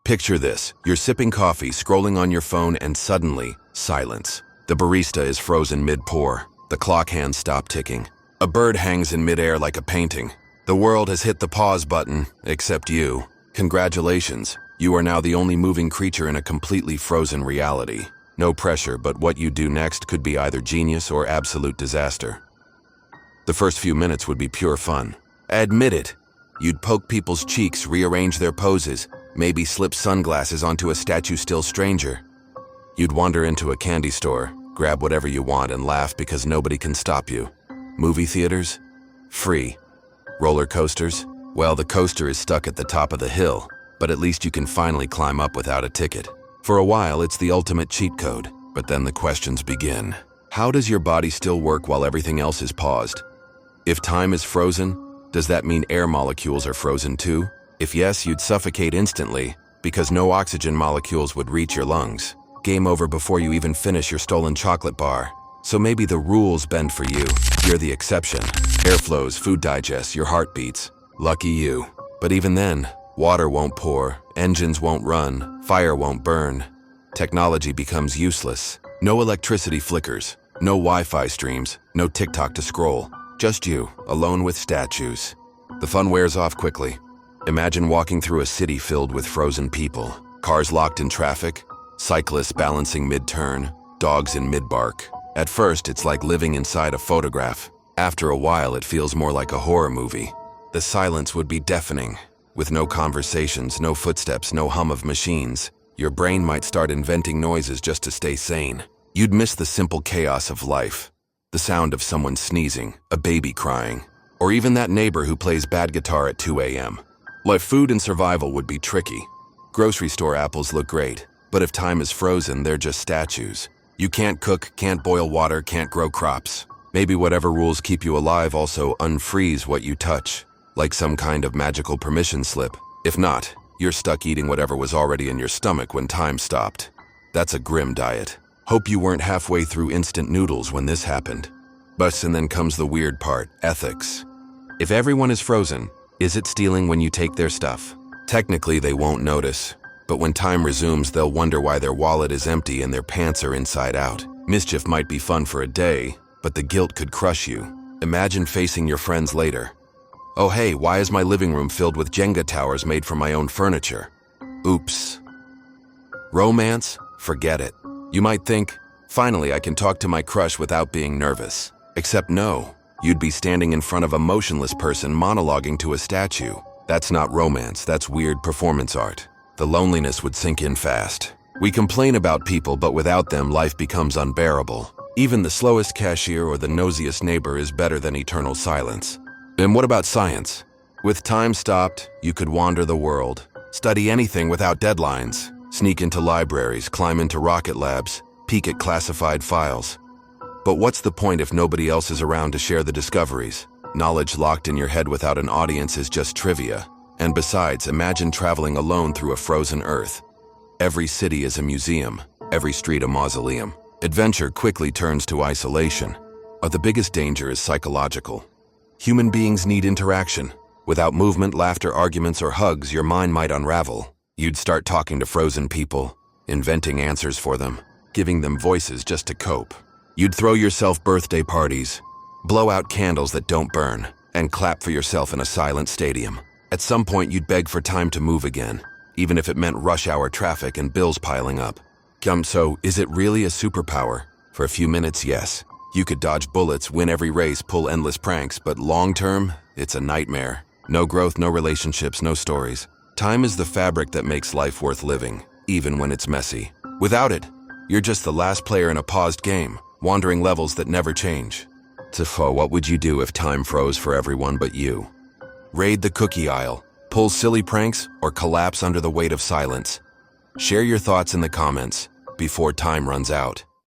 Picture this. You're sipping coffee, scrolling on your phone, and suddenly, silence. The barista is frozen mid-pour. The clock hands stop ticking. A bird hangs in midair like a painting. The world has hit the pause button, except you. Congratulations. You are now the only moving creature in a completely frozen reality. No pressure, but what you do next could be either genius or absolute disaster. The first few minutes would be pure fun. Admit it. You'd poke people's cheeks, rearrange their poses, maybe slip sunglasses onto a statue-still stranger. You'd wander into a candy store, grab whatever you want and laugh because nobody can stop you. Movie theaters? Free. Roller coasters? Well, the coaster is stuck at the top of the hill, but at least you can finally climb up without a ticket. For a while, it's the ultimate cheat code, but then the questions begin. How does your body still work while everything else is paused? If time is frozen, does that mean air molecules are frozen too? If yes, you'd suffocate instantly, because no oxygen molecules would reach your lungs. Game over before you even finish your stolen chocolate bar. So maybe the rules bend for you. You're the exception. Air flows, food digests, your heart beats. Lucky you. But even then, water won't pour, engines won't run, fire won't burn. Technology becomes useless. No electricity flickers, no Wi-Fi streams, no TikTok to scroll. Just you, alone with statues. The fun wears off quickly. Imagine walking through a city filled with frozen people. Cars locked in traffic, cyclists balancing mid-turn, dogs in mid-bark. At first, it's like living inside a photograph. After a while, it feels more like a horror movie. The silence would be deafening. With no conversations, no footsteps, no hum of machines, your brain might start inventing noises just to stay sane. You'd miss the simple chaos of life. The sound of someone sneezing, a baby crying, or even that neighbor who plays bad guitar at 2 a.m. Life, food, and survival would be tricky. Grocery store apples look great, but if time is frozen, they're just statues. You can't cook, can't boil water, can't grow crops. Maybe whatever rules keep you alive also unfreeze what you touch, like some kind of magical permission slip. If not, you're stuck eating whatever was already in your stomach when time stopped. That's a grim diet. Hope you weren't halfway through instant noodles when this happened. But and then comes the weird part, ethics. If everyone is frozen, is it stealing when you take their stuff? Technically, they won't notice. But when time resumes, they'll wonder why their wallet is empty and their pants are inside out. Mischief might be fun for a day, but the guilt could crush you. Imagine facing your friends later. Oh hey, why is my living room filled with Jenga towers made from my own furniture? Oops. Romance? Forget it. You might think, finally I can talk to my crush without being nervous. Except no, you'd be standing in front of a motionless person monologuing to a statue. That's not romance, that's weird performance art. The loneliness would sink in fast. We complain about people, but without them, life becomes unbearable. Even the slowest cashier or the nosiest neighbor is better than eternal silence. And what about science? With time stopped, you could wander the world, study anything without deadlines, sneak into libraries, climb into rocket labs, peek at classified files. But what's the point if nobody else is around to share the discoveries? Knowledge locked in your head without an audience is just trivia. And besides, imagine traveling alone through a frozen earth. Every city is a museum, every street a mausoleum. Adventure quickly turns to isolation. But the biggest danger is psychological. Human beings need interaction. Without movement, laughter, arguments, or hugs, your mind might unravel. You'd start talking to frozen people, inventing answers for them, giving them voices just to cope. You'd throw yourself birthday parties, blow out candles that don't burn, and clap for yourself in a silent stadium. At some point, you'd beg for time to move again, even if it meant rush hour traffic and bills piling up. So, is it really a superpower? For a few minutes, yes. You could dodge bullets, win every race, pull endless pranks, but long-term, it's a nightmare. No growth, no relationships, no stories. Time is the fabric that makes life worth living, even when it's messy. Without it, you're just the last player in a paused game, wandering levels that never change. So, what would you do if time froze for everyone but you? Raid the cookie aisle, pull silly pranks, or collapse under the weight of silence? Share your thoughts in the comments before time runs out.